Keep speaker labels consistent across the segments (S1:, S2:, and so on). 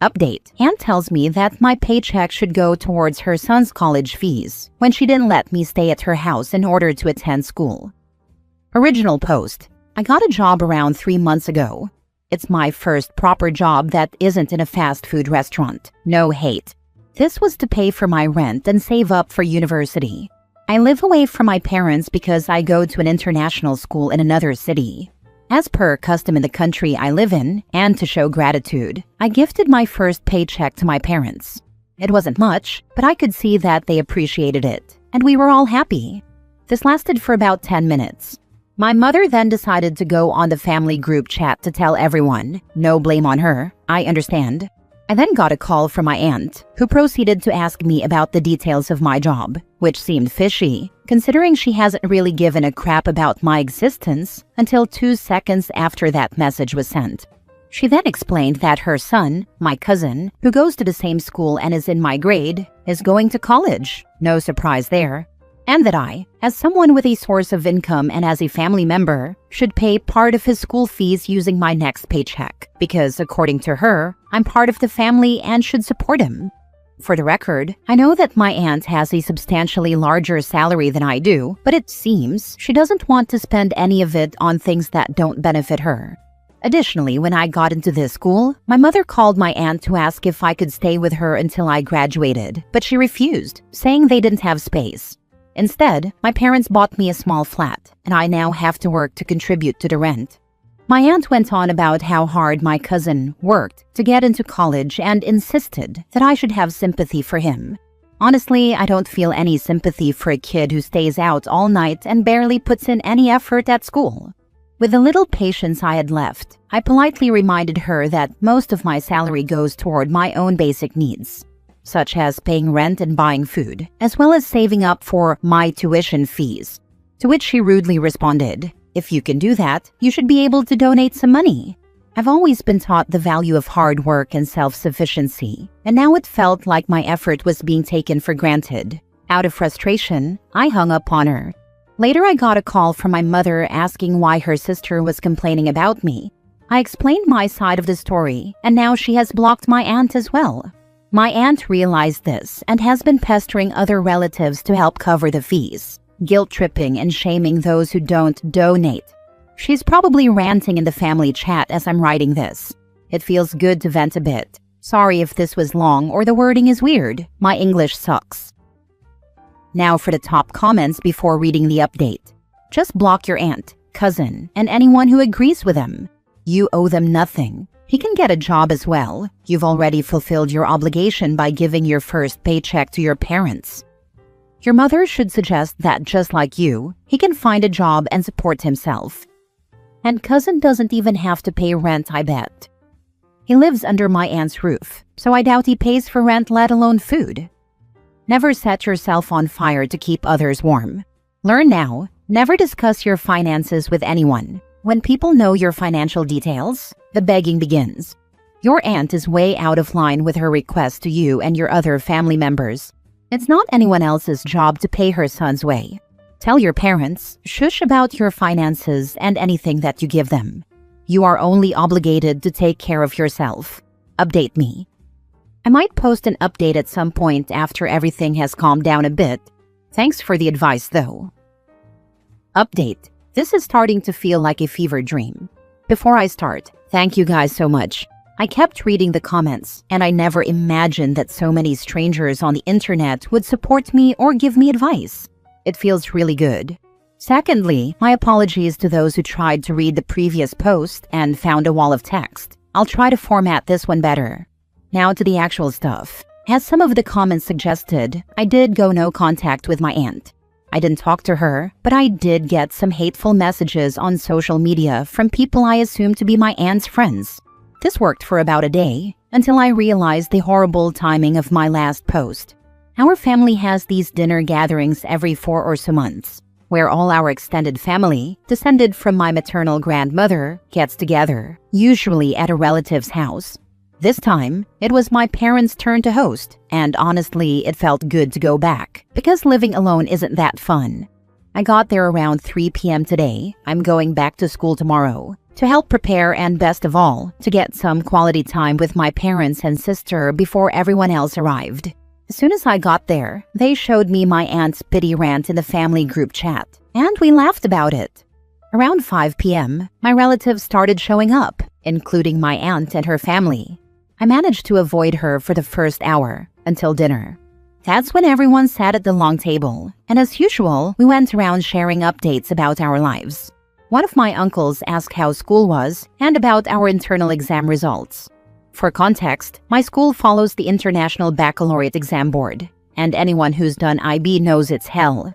S1: Update. Aunt tells me that my paycheck should go towards her son's college fees when she didn't let me stay at her house in order to attend school. Original post. I got a job around 3 months ago. It's my first proper job that isn't in a fast food restaurant. No hate. This was to pay for my rent and save up for university. I live away from my parents because I go to an international school in another city. As per custom in the country I live in, and to show gratitude, I gifted my first paycheck to my parents. It wasn't much, but I could see that they appreciated it, and we were all happy. This lasted for about 10 minutes. My mother then decided to go on the family group chat to tell everyone. No blame on her, I understand. I then got a call from my aunt, who proceeded to ask me about the details of my job, which seemed fishy, considering she hasn't really given a crap about my existence until 2 seconds after that message was sent. She then explained that her son, my cousin, who goes to the same school and is in my grade, is going to college. No surprise there. And that I, as someone with a source of income and as a family member, should pay part of his school fees using my next paycheck, because according to her, I'm part of the family and should support him. For the record, I know that my aunt has a substantially larger salary than I do, but it seems she doesn't want to spend any of it on things that don't benefit her. Additionally, when I got into this school, my mother called my aunt to ask if I could stay with her until I graduated, but she refused, saying they didn't have space. Instead, my parents bought me a small flat, and I now have to work to contribute to the rent. My aunt went on about how hard my cousin worked to get into college and insisted that I should have sympathy for him. Honestly, I don't feel any sympathy for a kid who stays out all night and barely puts in any effort at school. With the little patience I had left, I politely reminded her that most of my salary goes toward my own basic needs, such as paying rent and buying food, as well as saving up for my tuition fees. To which she rudely responded, "If you can do that, you should be able to donate some money." I've always been taught the value of hard work and self-sufficiency, and now it felt like my effort was being taken for granted. Out of frustration, I hung up on her. Later, I got a call from my mother asking why her sister was complaining about me. I explained my side of the story, and now she has blocked my aunt as well. My aunt realized this and has been pestering other relatives to help cover the fees, guilt-tripping and shaming those who don't donate. She's probably ranting in the family chat as I'm writing this. It feels good to vent a bit. Sorry if this was long or the wording is weird. My English sucks. Now for the top comments before reading the update. Just block your aunt, cousin, and anyone who agrees with them. You owe them nothing. He can get a job as well. You've already fulfilled your obligation by giving your first paycheck to your parents. Your mother should suggest that just like you, he can find a job and support himself. And cousin doesn't even have to pay rent, I bet. He lives under my aunt's roof, so I doubt he pays for rent, let alone food. Never set yourself on fire to keep others warm. Learn now, never discuss your finances with anyone. When people know your financial details, the begging begins. Your aunt is way out of line with her request to you and your other family members. It's not anyone else's job to pay her son's way. Tell your parents, shush about your finances and anything that you give them. You are only obligated to take care of yourself. Update me. I might post an update at some point after everything has calmed down a bit. Thanks for the advice though. Update. This is starting to feel like a fever dream. Before I start, thank you guys so much. I kept reading the comments, and I never imagined that so many strangers on the internet would support me or give me advice. It feels really good. Secondly, my apologies to those who tried to read the previous post and found a wall of text. I'll try to format this one better. Now to the actual stuff. As some of the comments suggested, I did go no contact with my aunt. I didn't talk to her, but I did get some hateful messages on social media from people I assumed to be my aunt's friends. This worked for about a day, until I realized the horrible timing of my last post. Our family has these dinner gatherings every 4 or so months, where all our extended family, descended from my maternal grandmother, gets together, usually at a relative's house. This time, it was my parents' turn to host, and honestly, it felt good to go back, because living alone isn't that fun. I got there around 3 p.m. today. I'm going back to school tomorrow. to help prepare and, best of all, to get some quality time with my parents and sister before everyone else arrived. As soon as I got there, they showed me my aunt's pity rant in the family group chat, and we laughed about it. Around 5 p.m., my relatives started showing up, including my aunt and her family. I managed to avoid her for the first hour, until dinner. That's when everyone sat at the long table, and as usual, we went around sharing updates about our lives. One of my uncles asked how school was and about our internal exam results. For context, my school follows the International Baccalaureate Exam Board, and anyone who's done IB knows it's hell.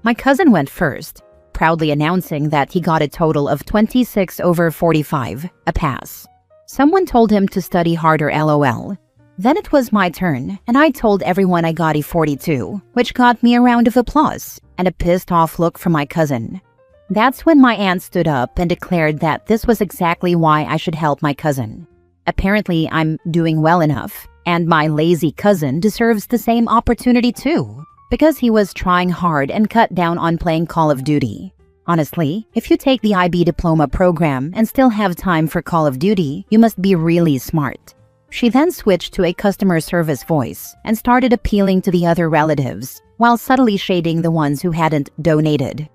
S1: My cousin went first, proudly announcing that he got a total of 26/45, a pass. Someone told him to study harder, LOL. Then it was my turn, and I told everyone I got a 42, which got me a round of applause and a pissed-off look from my cousin. That's when my aunt stood up and declared that this was exactly why I should help my cousin. Apparently, I'm doing well enough, and my lazy cousin deserves the same opportunity too, because he was trying hard and cut down on playing Call of Duty. Honestly, if you take the IB diploma program and still have time for Call of Duty, you must be really smart. She then switched to a customer service voice and started appealing to the other relatives, while subtly shading the ones who hadn't donated.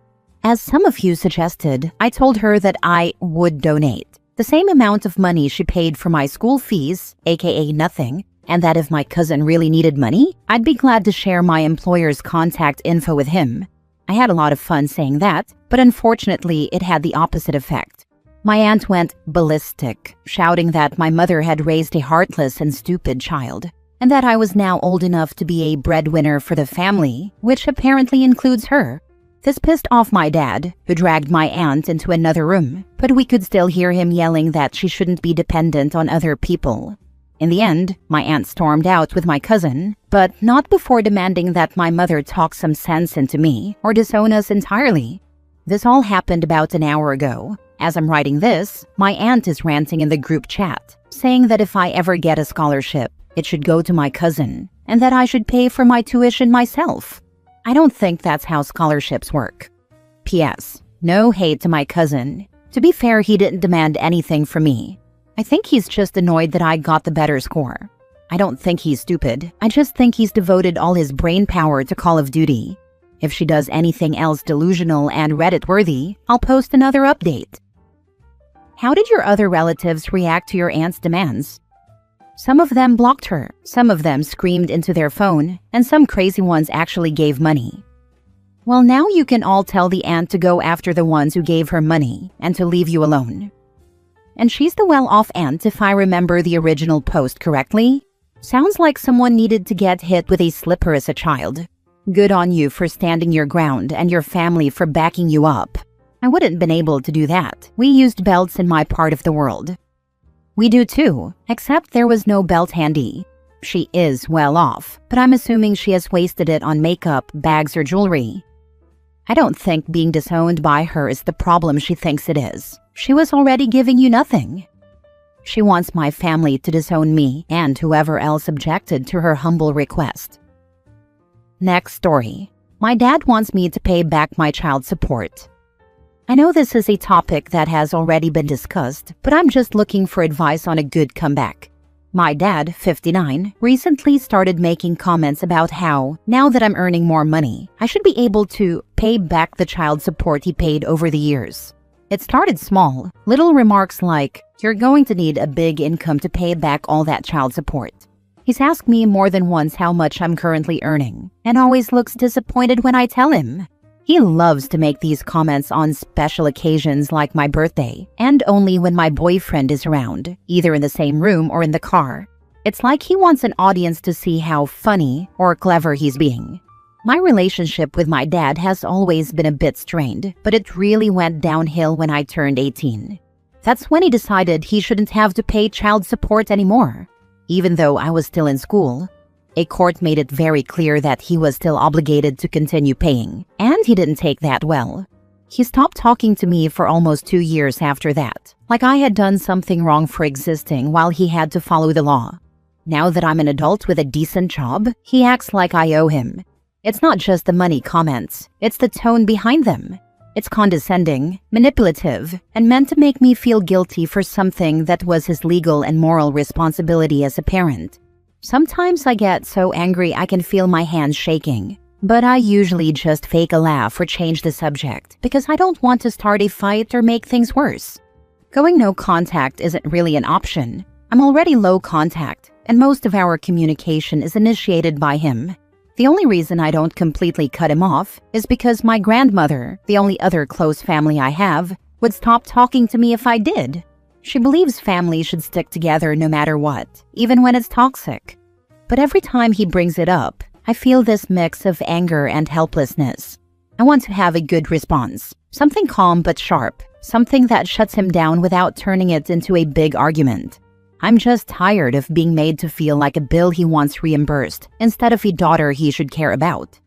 S1: As some of you suggested, I told her that I would donate the same amount of money she paid for my school fees, aka nothing, and that if my cousin really needed money, I'd be glad to share my employer's contact info with him. I had a lot of fun saying that, but unfortunately it had the opposite effect. My aunt went ballistic, shouting that my mother had raised a heartless and stupid child, and that I was now old enough to be a breadwinner for the family, which apparently includes her. This pissed off my dad, who dragged my aunt into another room, but we could still hear him yelling that she shouldn't be dependent on other people. In the end, my aunt stormed out with my cousin, but not before demanding that my mother talk some sense into me or disown us entirely. This all happened about an hour ago. As I'm writing this, my aunt is ranting in the group chat, saying that if I ever get a scholarship, it should go to my cousin, and that I should pay for my tuition myself. I don't think that's how scholarships work. P.S. No hate to my cousin. To be fair, he didn't demand anything from me. I think he's just annoyed that I got the better score. I don't think he's stupid. I just think he's devoted all his brain power to Call of Duty. If she does anything else delusional and Reddit-worthy, I'll post another update. How did your other relatives react to your aunt's demands? Some of them blocked her, some of them screamed into their phone, and some crazy ones actually gave money. Well, now you can all tell the aunt to go after the ones who gave her money and to leave you alone. And she's the well-off aunt if I remember the original post correctly. Sounds like someone needed to get hit with a slipper as a child. Good on you for standing your ground and your family for backing you up. I wouldn't been able to do that. We used belts in my part of the world. We do too, except there was no belt handy. She is well off, but I'm assuming she has wasted it on makeup, bags, or jewelry. I don't think being disowned by her is the problem she thinks it is. She was already giving you nothing. She wants my family to disown me and whoever else objected to her humble request. Next story. My dad wants me to pay back my child support. I know this is a topic that has already been discussed, but I'm just looking for advice on a good comeback. My dad, 59, recently started making comments about how, now that I'm earning more money, I should be able to pay back the child support he paid over the years. It started small, little remarks like, "You're going to need a big income to pay back all that child support." He's asked me more than once how much I'm currently earning, and always looks disappointed when I tell him. He loves to make these comments on special occasions like my birthday, and only when my boyfriend is around, either in the same room or in the car. It's like he wants an audience to see how funny or clever he's being. My relationship with my dad has always been a bit strained, but it really went downhill when I turned 18. That's when he decided he shouldn't have to pay child support anymore, even though I was still in school. A court made it very clear that he was still obligated to continue paying, and he didn't take that well. He stopped talking to me for almost 2 years after that, like I had done something wrong for existing while he had to follow the law. Now that I'm an adult with a decent job, he acts like I owe him. It's not just the money comments, it's the tone behind them. It's condescending, manipulative, and meant to make me feel guilty for something that was his legal and moral responsibility as a parent. Sometimes I get so angry I can feel my hands shaking, but I usually just fake a laugh or change the subject because I don't want to start a fight or make things worse. Going no contact isn't really an option. I'm already low contact, and most of our communication is initiated by him. The only reason I don't completely cut him off is because my grandmother, the only other close family I have, would stop talking to me if I did. She believes families should stick together no matter what, even when it's toxic. But every time he brings it up, I feel this mix of anger and helplessness. I want to have a good response, something calm but sharp, something that shuts him down without turning it into a big argument. I'm just tired of being made to feel like a bill he wants reimbursed instead of a daughter he should care about.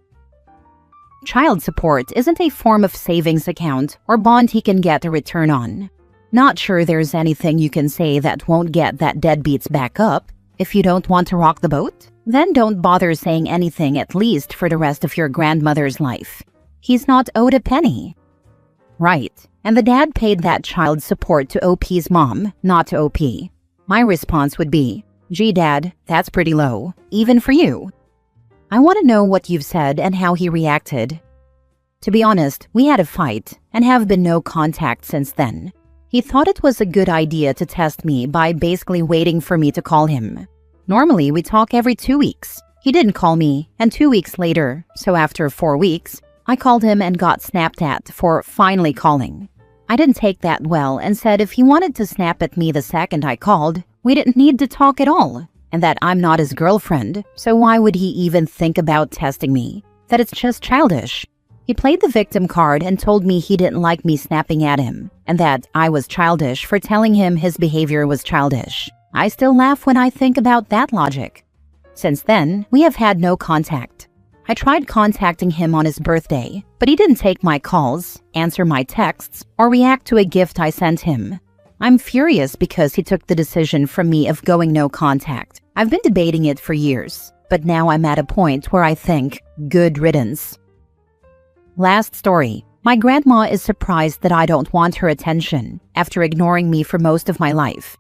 S1: Child support isn't a form of savings account or bond he can get a return on. Not sure there's anything you can say that won't get that deadbeats back up. If you don't want to rock the boat, then don't bother saying anything, at least for the rest of your grandmother's life. He's not owed a penny. Right, and the dad paid that child support to OP's mom, not to OP. My response would be, gee dad, that's pretty low, even for you. I want to know what you've said and how he reacted. To be honest, we had a fight and have been no contact since then. He thought it was a good idea to test me by basically waiting for me to call him. Normally, we talk every 2 weeks. He didn't call me, and 2 weeks later, so after 4 weeks, I called him and got snapped at for finally calling. I didn't take that well and said if he wanted to snap at me the second I called, we didn't need to talk at all, and that I'm not his girlfriend, so why would he even think about testing me? That it's just childish. He played the victim card and told me he didn't like me snapping at him, and that I was childish for telling him his behavior was childish. I still laugh when I think about that logic. Since then, we have had no contact. I tried contacting him on his birthday, but he didn't take my calls, answer my texts, or react to a gift I sent him. I'm furious because he took the decision from me of going no contact. I've been debating it for years, but now I'm at a point where I think, good riddance. Last story. My grandma is surprised that I don't want her attention after ignoring me for most of my life.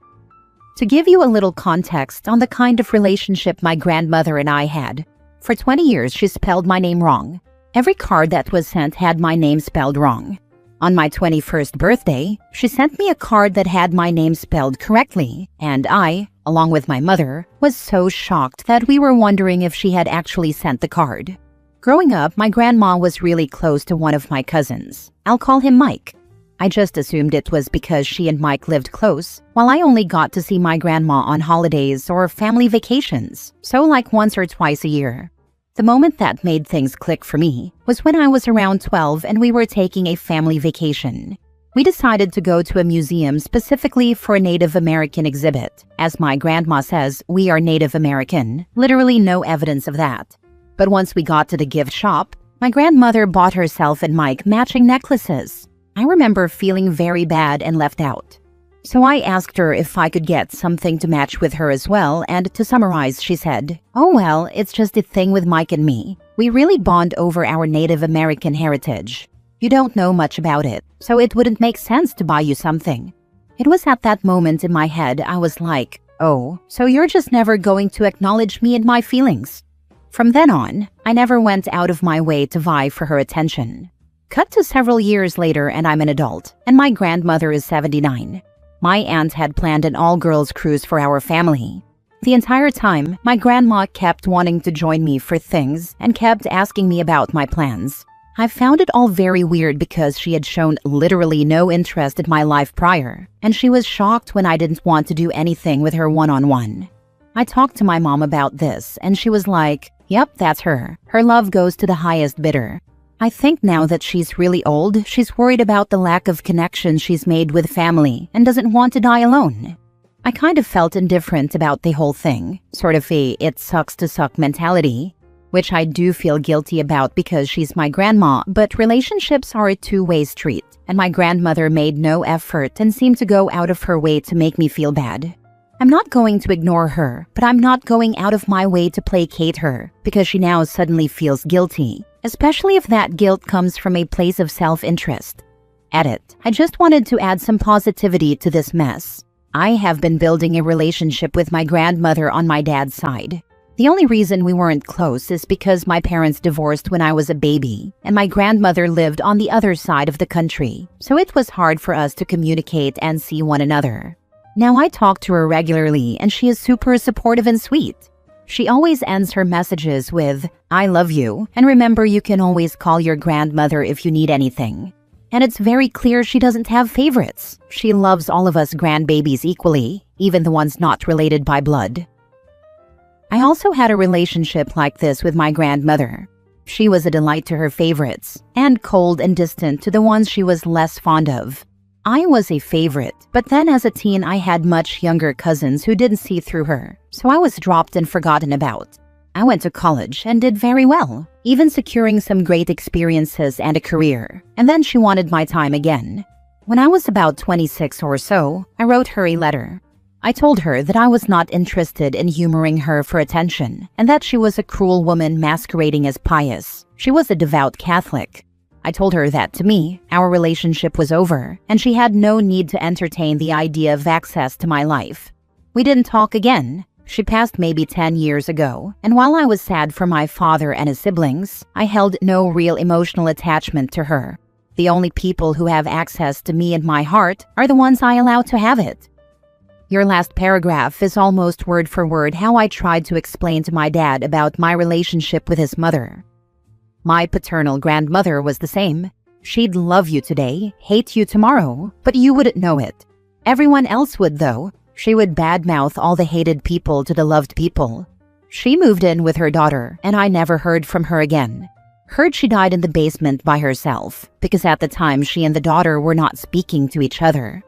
S1: To give you a little context on the kind of relationship my grandmother and I had, for 20 years she spelled my name wrong. Every card that was sent had my name spelled wrong. On my 21st birthday, she sent me a card that had my name spelled correctly, and I, along with my mother, was so shocked that we were wondering if she had actually sent the card. Growing up, my grandma was really close to one of my cousins. I'll call him Mike. I just assumed it was because she and Mike lived close, while I only got to see my grandma on holidays or family vacations, so like once or twice a year. The moment that made things click for me was when I was around 12 and we were taking a family vacation. We decided to go to a museum specifically for a Native American exhibit. As my grandma says, we are Native American, literally no evidence of that. But once we got to the gift shop, my grandmother bought herself and Mike matching necklaces. I remember feeling very bad and left out. So I asked her if I could get something to match with her as well, and to summarize, she said, "Oh well, it's just a thing with Mike and me. We really bond over our Native American heritage. You don't know much about it, so it wouldn't make sense to buy you something." It was at that moment in my head I was like, oh, so you're just never going to acknowledge me and my feelings. From then on, I never went out of my way to vie for her attention. Cut to several years later and I'm an adult, and my grandmother is 79. My aunt had planned an all-girls cruise for our family. The entire time, my grandma kept wanting to join me for things and kept asking me about my plans. I found it all very weird because she had shown literally no interest in my life prior, and she was shocked when I didn't want to do anything with her one-on-one. I talked to my mom about this, and she was like, "Yep, that's her. Her love goes to the highest bidder." I think now that she's really old, she's worried about the lack of connection she's made with family and doesn't want to die alone. I kind of felt indifferent about the whole thing, sort of a it sucks to suck mentality, which I do feel guilty about because she's my grandma, but relationships are a two-way street, and my grandmother made no effort and seemed to go out of her way to make me feel bad. I'm not going to ignore her, but I'm not going out of my way to placate her because she now suddenly feels guilty, especially if that guilt comes from a place of self-interest. Edit. I just wanted to add some positivity to this mess. I have been building a relationship with my grandmother on my dad's side. The only reason we weren't close is because my parents divorced when I was a baby, and my grandmother lived on the other side of the country, so it was hard for us to communicate and see one another. Now I talk to her regularly, and she is super supportive and sweet. She always ends her messages with, "I love you, and remember you can always call your grandmother if you need anything." And it's very clear she doesn't have favorites. She loves all of us grandbabies equally, even the ones not related by blood. I also had a relationship like this with my grandmother. She was a delight to her favorites, and cold and distant to the ones she was less fond of. I was a favorite, but then as a teen I had much younger cousins who didn't see through her, so I was dropped and forgotten about. I went to college and did very well, even securing some great experiences and a career, and then she wanted my time again. When I was about 26 or so, I wrote her a letter. I told her that I was not interested in humoring her for attention, and that she was a cruel woman masquerading as pious. She was a devout Catholic. I told her that, to me, our relationship was over, and she had no need to entertain the idea of access to my life. We didn't talk again. She passed maybe 10 years ago, and while I was sad for my father and his siblings, I held no real emotional attachment to her. The only people who have access to me and my heart are the ones I allow to have it. Your last paragraph is almost word for word how I tried to explain to my dad about my relationship with his mother. My paternal grandmother was the same. She'd love you today, hate you tomorrow, but you wouldn't know it. Everyone else would, though. She would badmouth all the hated people to the loved people. She moved in with her daughter, and I never heard from her again. Heard she died in the basement by herself, because at the time she and the daughter were not speaking to each other.